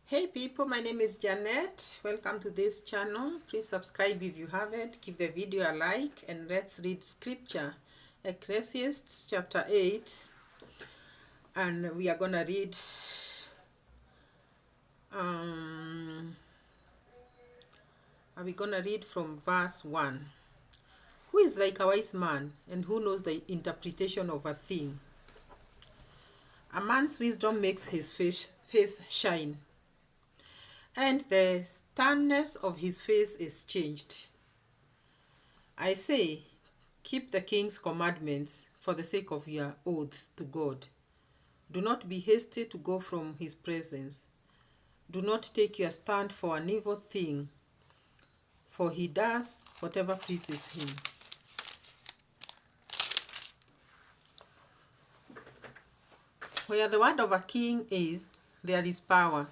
Hey people, my name is Janet. Welcome to this channel. Please subscribe if you haven't. Give the video a like and let's read scripture. Ecclesiastes chapter 8, and we are going to read from verse 1. Who is like a wise man, and who knows the interpretation of a thing? A man's wisdom makes his face shine, and the sternness of his face is changed. I say, keep the king's commandments for the sake of your oath to God. Do not be hasty to go from his presence. Do not take your stand for an evil thing, for he does whatever pleases him. Where the word of a king is, there is power.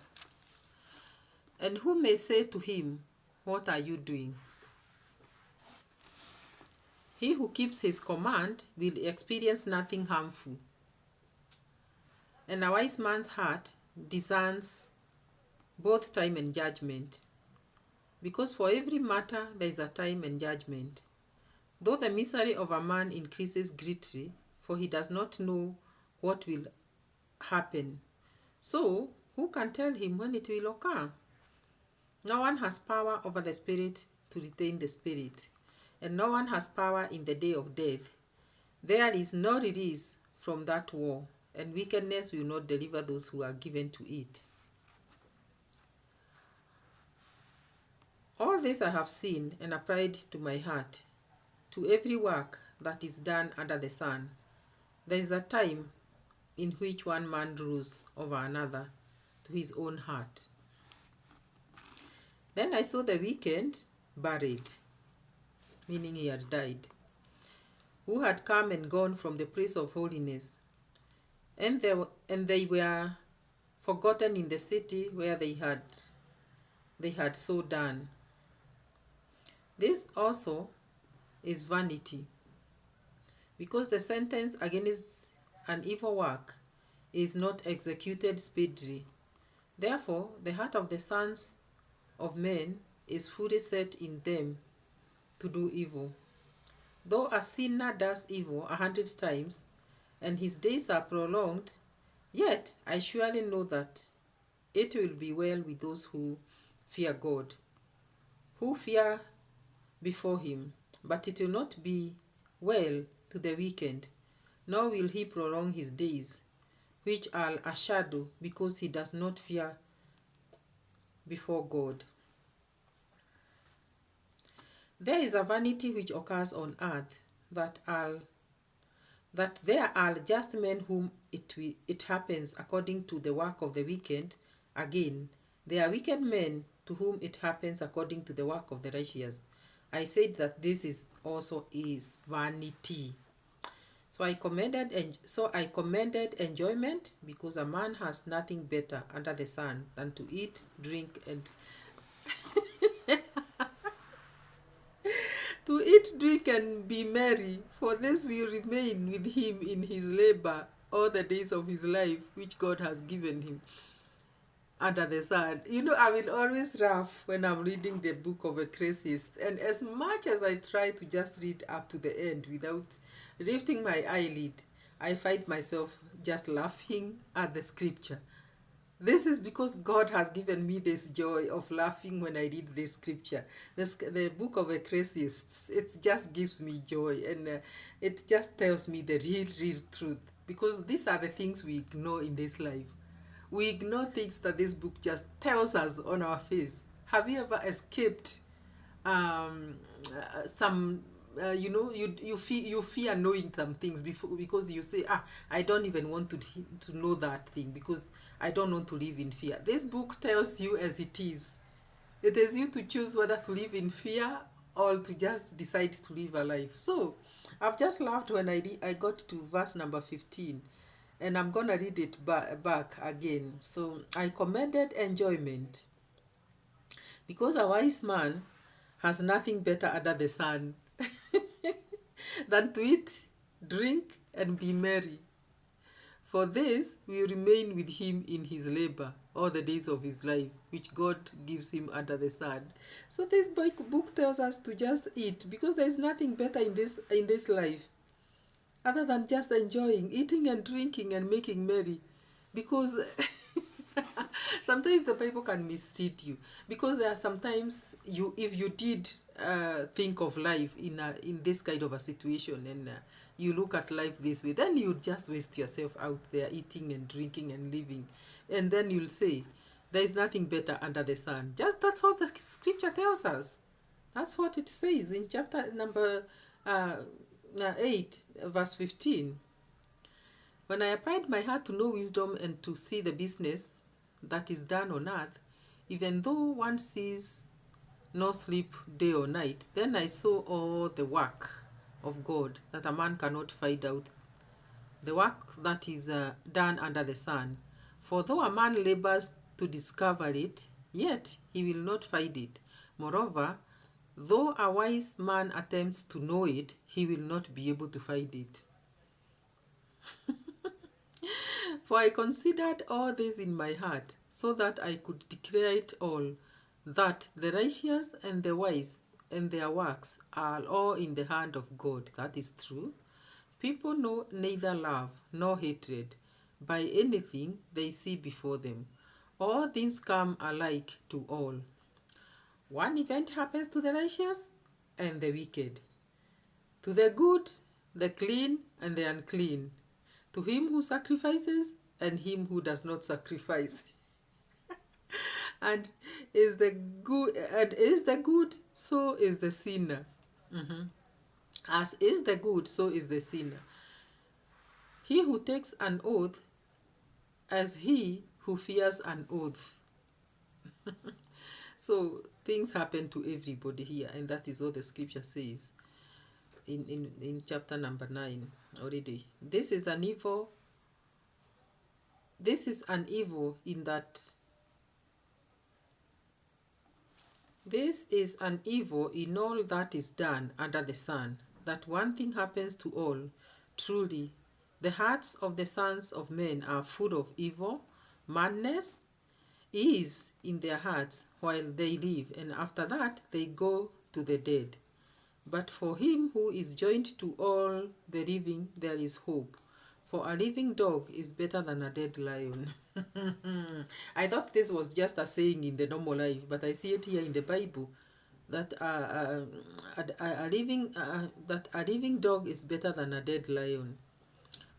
And who may say to him, what are you doing? He who keeps his command will experience nothing harmful. And a wise man's heart discerns both time and judgment, because for every matter there is a time and judgment. Though the misery of a man increases greatly, for he does not know what will happen. So, who can tell him when it will occur? No one has power over the spirit to retain the spirit, and no one has power in the day of death. There is no release from that war, and wickedness will not deliver those who are given to it. All this I have seen and applied to my heart, to every work that is done under the sun. There is a time in which one man rules over another to his own heart. Then I saw the wicked buried, meaning he had died, who had come and gone from the place of holiness, and they were forgotten in the city where they had so done. This also is vanity, because the sentence against an evil work is not executed speedily. Therefore, the heart of the sons of men is fully set in them to do evil. Though a sinner does evil 100 times, and his days are prolonged, yet I surely know that it will be well with those who fear God, who fear before him. But it will not be well to the wicked, nor will he prolong his days, which are a shadow, because he does not fear before God. There is a vanity which occurs on earth, that there are just men whom it happens according to the work of the wicked. Again, there are wicked men to whom it happens according to the work of the righteous. I said that this is also is vanity. So I commended enjoyment, because a man has nothing better under the sun than to eat, drink, and to eat, drink, and be merry, for this will remain with him in his labor all the days of his life, which God has given him under the sun. I will always laugh when I'm reading the book of Ecclesiastes, and as much as I try to just read up to the end without lifting my eyelid, I find myself just laughing at the scripture. This is because God has given me this joy of laughing when I read this scripture. The book of Ecclesiastes, it just gives me joy, and it just tells me the real truth, because these are the things we ignore in this life. We ignore things that this book just tells us on our face. Have you ever escaped some you fear knowing some things before, because you say, I don't even want to know that thing, because I don't want to live in fear. This book tells you as it is. It is you to choose whether to live in fear or to just decide to live a life. So I've just laughed when I got to verse number 15, and I'm gonna read it back again. So I commended enjoyment, because a wise man has nothing better under the sun than to eat, drink, and be merry. For this will remain with him in his labor all the days of his life, which God gives him under the sun. So this book tells us to just eat, because there is nothing better in this life other than just enjoying, eating and drinking and making merry. Because sometimes the Bible can mislead you, because there are sometimes if you did think of life in this kind of a situation, and you look at life this way, then you just waste yourself out there eating and drinking and living, and then you'll say there is nothing better under the sun. Just that's what the scripture tells us. That's what it says in chapter number 8 verse 15. When I applied my heart to know wisdom and to see the business that is done on earth, even though one sees no sleep day or night, then I saw all the work of God that a man cannot find out, the work that is done under the sun. For though a man labors to discover it, yet he will not find it. Moreover, though a wise man attempts to know it, he will not be able to find it. For I considered all this in my heart, so that I could declare it all, that the righteous and the wise and their works are all in the hand of God. That is true. People know neither love nor hatred by anything they see before them. All things come alike to all. One event happens to the righteous and the wicked, to the good, the clean, and the unclean, to him who sacrifices and him who does not sacrifice. And is the good, so is the sinner. As is the good, so is the sinner. He who takes an oath, as he who fears an oath. So things happen to everybody here, and that is what the scripture says in chapter number 9 already. This is an evil in that this is an evil in all that is done under the sun, that one thing happens to all. Truly, the hearts of the sons of men are full of evil. Madness is in their hearts while they live, and after that they go to the dead. But for him who is joined to all the living, there is hope. For a living dog is better than a dead lion. I thought this was just a saying in the normal life, but I see it here in the Bible, that a living dog is better than a dead lion.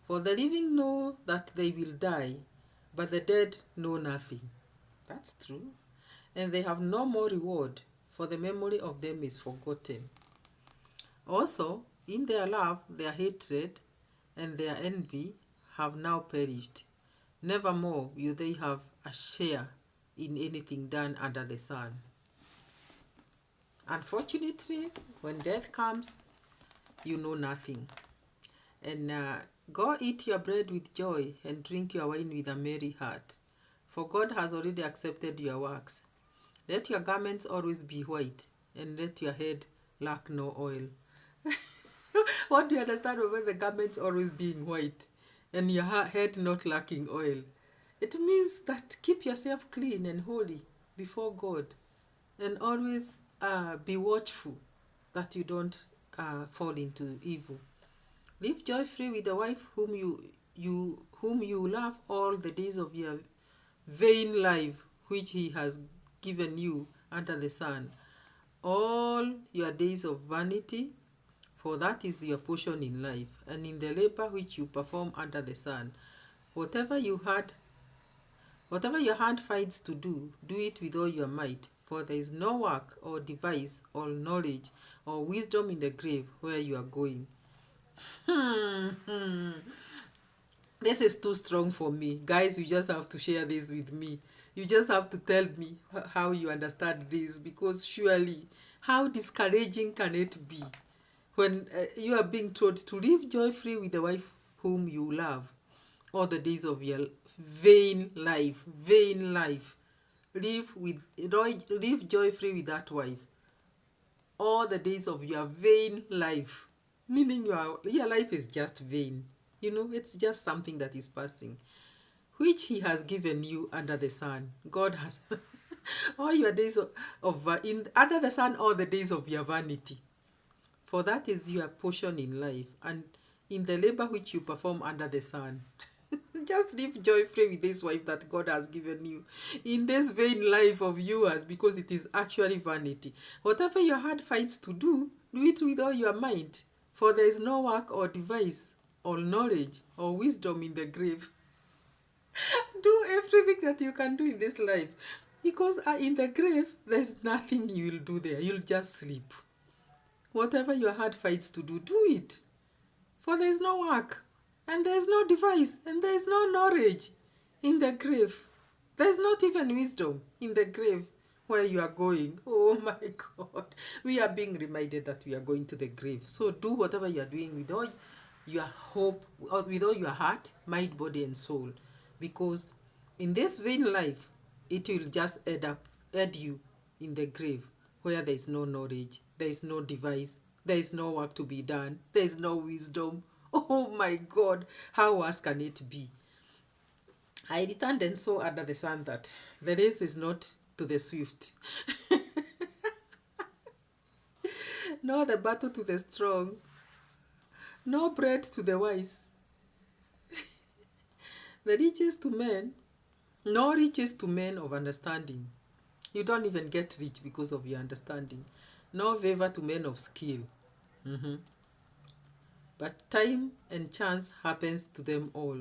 For the living know that they will die, but the dead know nothing. That's true. And they have no more reward, for the memory of them is forgotten. Also, in their love, their hatred, and their envy have now perished. Nevermore will they have a share in anything done under the sun. Unfortunately, when death comes, you know nothing. And go eat your bread with joy and drink your wine with a merry heart, for God has already accepted your works. Let your garments always be white, and let your head lack no oil. What do you understand about the garments always being white and your head not lacking oil? It means that keep yourself clean and holy before God, and always be watchful that you don't fall into evil. Live joyfully with the wife whom you love all the days of your vain life, which he has given you under the sun. All your days of vanity, for that is your portion in life, and in the labor which you perform under the sun. Whatever your hand finds to do, do it with all your might, for there is no work or device or knowledge or wisdom in the grave where you are going. This is too strong for me. Guys, you just have to share this with me. You just have to tell me how you understand this, because surely, how discouraging can it be when you are being told to live joyfully with the wife whom you love all the days of your vain life. Live joyfully with that wife all the days of your vain life, meaning your life is just vain. It's just something that is passing, which he has given you under the sun. God has all your days in under the sun, all the days of your vanity. For that is your portion in life, and in the labor which you perform under the sun. Just live joyfully with this wife that God has given you in this vain life of yours, because it is actually vanity. Whatever your heart finds to do it with all your mind, for there is no work or device or knowledge or wisdom in the grave. Do everything that you can do in this life, because in the grave there's nothing you will do there. You'll just sleep. Whatever your heart finds to do it, for there is no work, and there is no device, and there is no knowledge in the grave. There is not even wisdom in the grave where you are going. Oh my God. We are being reminded that we are going to the grave. So do whatever you are doing with all your hope, with all your heart, mind, body, and soul. Because in this vain life, it will just add you in the grave where there is no knowledge, there is no device, there is no work to be done, there is no wisdom. Oh my God, how worse can it be? I returned and saw under the sun that the race is not to the swift, nor the battle to the strong, nor bread to the wise, the riches to men, nor riches to men of understanding. You don't even get rich because of your understanding, nor favor to men of skill. But time and chance happens to them all.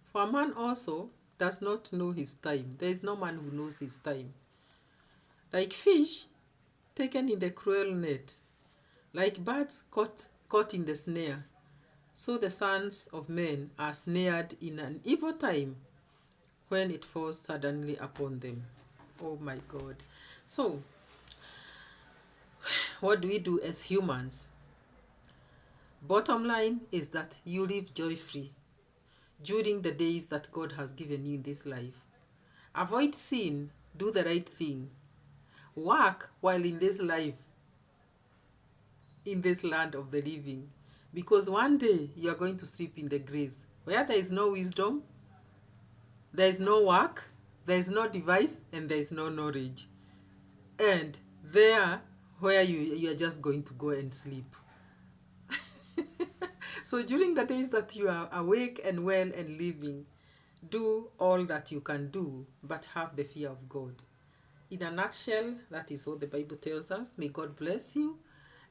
For a man also does not know his time. There is no man who knows his time. Like fish taken in the cruel net, like birds caught in the snare, so the sons of men are snared in an evil time when it falls suddenly upon them. Oh my God. So, what do we do as humans? Bottom line is that you live joy-free during the days that God has given you in this life. Avoid sin, do the right thing. Work while in this life, in this land of the living. Because one day you are going to sleep in the graves where there is no wisdom, there is no work, there is no device, and there is no knowledge. And there where you are just going to go and sleep. So during the days that you are awake and well and living, do all that you can do, but have the fear of God. In a nutshell, that is what the Bible tells us. May God bless you.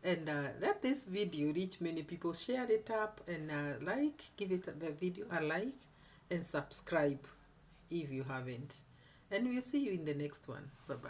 And let this video reach many people. Share it up and give it the video a like and subscribe if you haven't. And we'll see you in the next one. Bye-bye.